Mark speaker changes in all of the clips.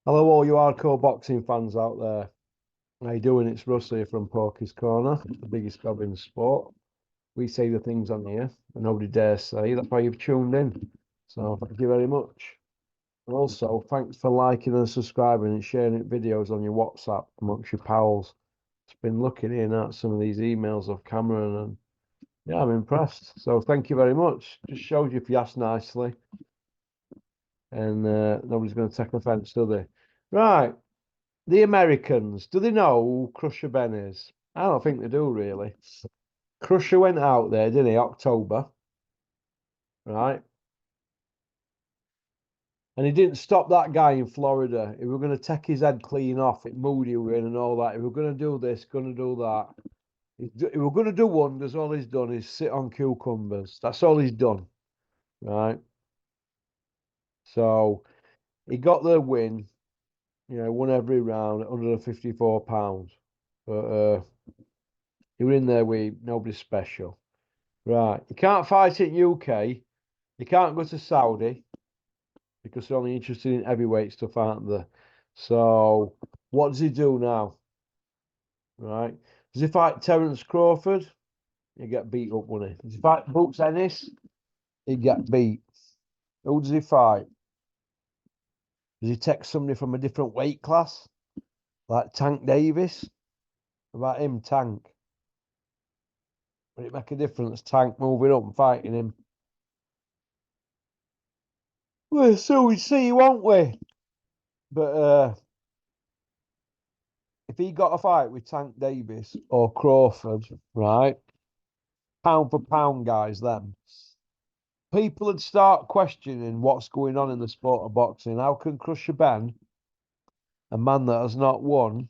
Speaker 1: Hello, all you hardcore boxing fans out there. How you doing? It's Russ here from Porky's Corner, the biggest club in sport. We say the things on here that nobody dares say. That's why you've tuned in. So thank you very much. And also, thanks for liking and subscribing and sharing videos on your WhatsApp amongst your pals. It's been looking in at some of these emails of Cameron, and yeah, I'm impressed. So thank you very much. Just shows you if you ask nicely, and nobody's going to take offence, do they? Right. The Americans, do they know who Crusher Ben is? I don't think they do, really. Crusher went out there, didn't he? October, right? And he didn't stop that guy in Florida. He were going to take his head clean off. It moody were in and all that. He were going to do this, going to do that. He were going to do wonders. All he's done is sit on cucumbers. That's all he's done, right? So he got the win. Won every round at £154. But he were in there with nobody special. Right. You can't fight in UK. You can't go to Saudi because they're only interested in heavyweight stuff, aren't they? So what does he do now? Right. Does he fight Terence Crawford? He get beat up, wouldn't he? Does he fight Boots Ennis? He'd get beat. Who does he fight? Does he take somebody from a different weight class? Like Tank Davis? About him, Tank. Would it make a difference, Tank moving up and fighting him? Well, so we see, won't we? But if he got a fight with Tank Davis or Crawford, right? Pound for pound, guys, them. People would start questioning what's going on in the sport of boxing. How can Crusher Ben, a man that has not won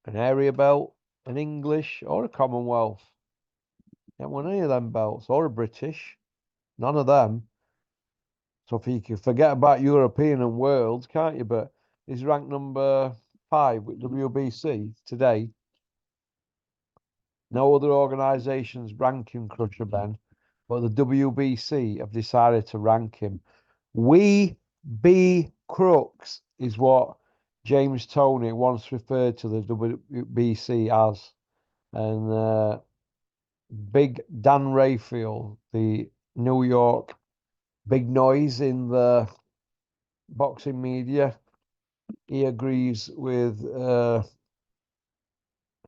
Speaker 1: an area belt, an English, or a Commonwealth, haven't won any of them belts, or a British, none of them. So if you can forget about European and worlds, can't you? But he's ranked number 5 with WBC today. No other organisations ranking Crusher Ben, but the WBC have decided to rank him. We be crooks is what James Toney once referred to the WBC as. And big Dan Rayfield, the New York big noise in the boxing media, he agrees with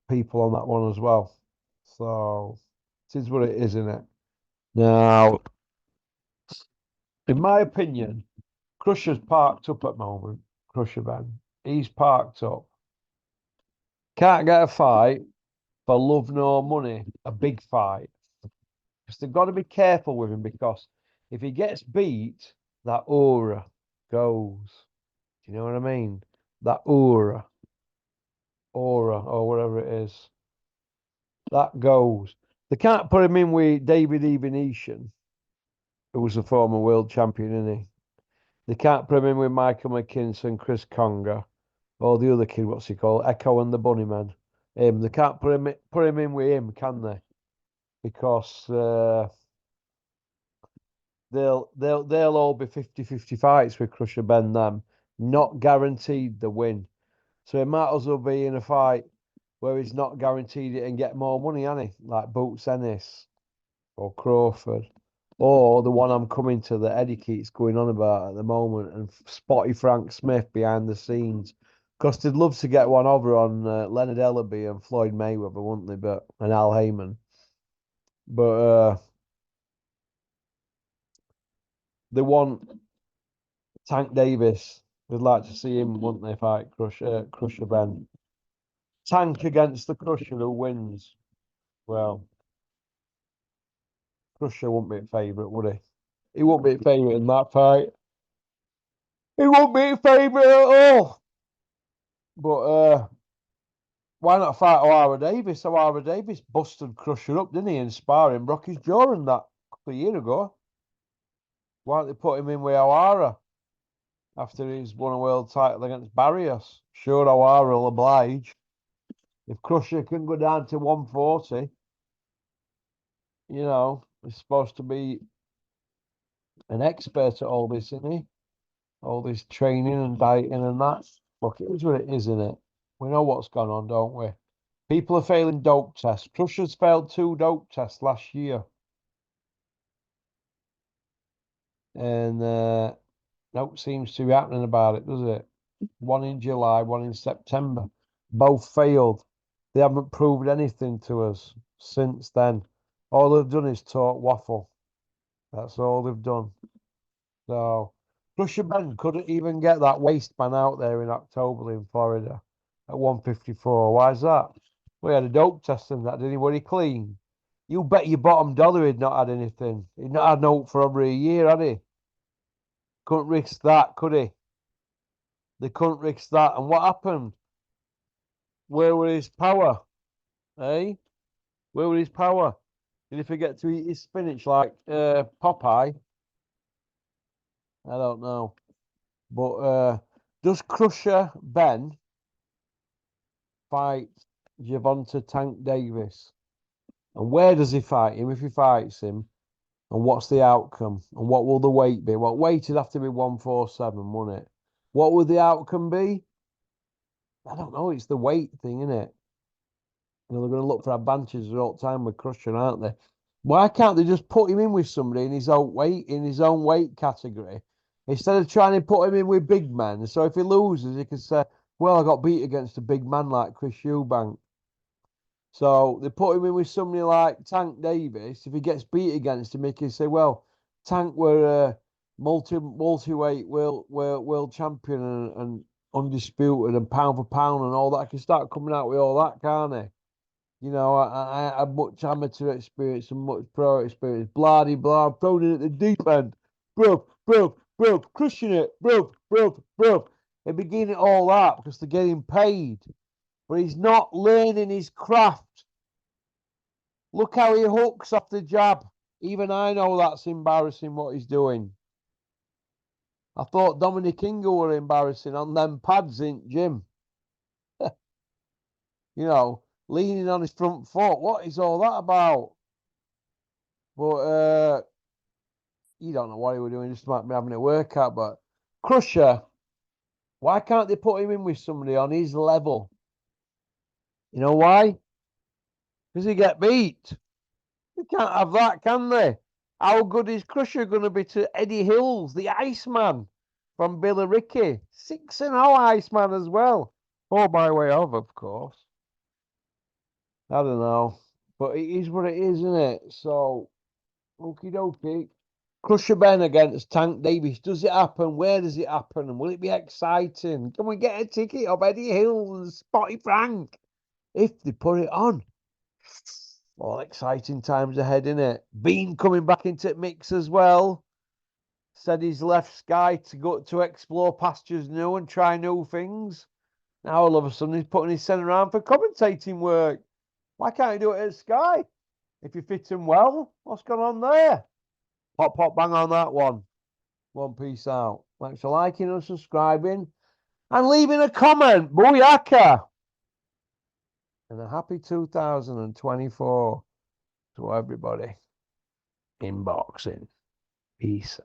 Speaker 1: people on that one as well. So it is what it is, isn't it? Now, in my opinion, Crusher's parked up at the moment. Crusher Ben. He's parked up. Can't get a fight for love nor money, a big fight. Because they've got to be careful with him because if he gets beat, that aura goes. Do you know what I mean? That aura, or whatever it is, that goes. They can't put him in with David Evanesian, who was a former world champion, isn't he? They can't put him in with Michael McKinson, Chris Conger, or the other kid, what's he called? Echo and the Bunnyman. They can't put him in with him, can they? Because they'll all be 50-50 fights with Crusher Ben them, not guaranteed the win. So he might as well be in a fight where he's not guaranteed it and get more money, ain't he? Like Boots Ennis or Crawford. Or the one I'm coming to that Eddie keeps going on about at the moment, and Spotty Frank Smith behind the scenes. Because they'd love to get one over on Leonard Ellaby and Floyd Mayweather, wouldn't they? And Al Heyman. But they want Tank Davis. They'd like to see him, wouldn't they, fight Crusher Ben. Tank against the Crusher, who wins? Well, Crusher wouldn't be a favourite, would he? He won't be a favourite in that fight. He won't be a favourite at all. But why not fight O'Hara Davis? O'Hara Davis busted Crusher up, didn't he, in sparring? Broke his jaw in that a couple of years ago. Why don't they put him in with O'Hara after he's won a world title against Barrios? Sure, O'Hara will oblige. If Crusher can go down to 140, he's supposed to be an expert at all this, isn't he? all this training and dieting and that. Look, it is what it is, isn't it? We know what's gone on, don't we? People are failing dope tests. Crusher's failed 2 dope tests last year. And no seems to be happening about it, does it? One in July, one in September. Both failed. They haven't proved anything to us since then. All they've done is talk waffle. That's all they've done. So, Crusher Ben couldn't even get that waistband out there in October in Florida at 154. Why is that? We had a dope test and that. Did anybody clean? You bet your bottom dollar he'd not had anything. He'd not had no for over a year, had he? Couldn't risk that, could he? They couldn't risk that. And what happened? Where was his power? Eh? Where was his power? Did he forget to eat his spinach like Popeye? I don't know. But does Crusher Ben fight Gervonta Tank Davis? And where does he fight him if he fights him? And what's the outcome? And what will the weight be? Well, weight would have to be 147, wouldn't it? What would the outcome be? I don't know. It's the weight thing, isn't it? You know, they're going to look for advantages all the time with Crusher, aren't they? Why can't they just put him in with somebody in his own weight category, instead of trying to put him in with big men? So if he loses, he can say, "Well, I got beat against a big man like Chris Eubank." So they put him in with somebody like Tank Davis. If he gets beat against him, he can say, "Well, Tank were a multi-weight world champion and undisputed and pound for pound and all that." I can start coming out with all that, can't he? You know, I had much amateur experience and much pro experience. Blah de blah, thrown in at the deep end. Bro, crushing it. Bro. They're beginning all that because they're getting paid. But he's not learning his craft. Look how he hooks off the jab. Even I know that's embarrassing what he's doing. I thought Dominic Ingle were embarrassing on them pads in gym. You know, leaning on his front foot. What is all that about? But you don't know what he was doing, just might be having a workout. But Crusher, why can't they put him in with somebody on his level? You know why? Because he get beat. They can't have that, can they? How good is Crusher going to be to Eddie Hills, the Iceman from Billericay? 6-0 Iceman as well. Oh, by way of course. I don't know. But it is what it is, isn't it? So, okie dokie. Crusher Ben against Tank Davis. Does it happen? Where does it happen? And will it be exciting? Can we get a ticket of Eddie Hill and Spotty Frank if they put it on? All exciting times ahead, innit? Bean coming back into the mix as well. Said he's left Sky to go to explore pastures new and try new things. Now all of a sudden he's putting his son around for commentating work. Why can't he do it at Sky? If you fit him well, what's going on there? Pop, bang on that one. One piece out. Thanks for liking and subscribing and leaving a comment. Booyaka! And a happy 2024 to everybody in boxing. Peace.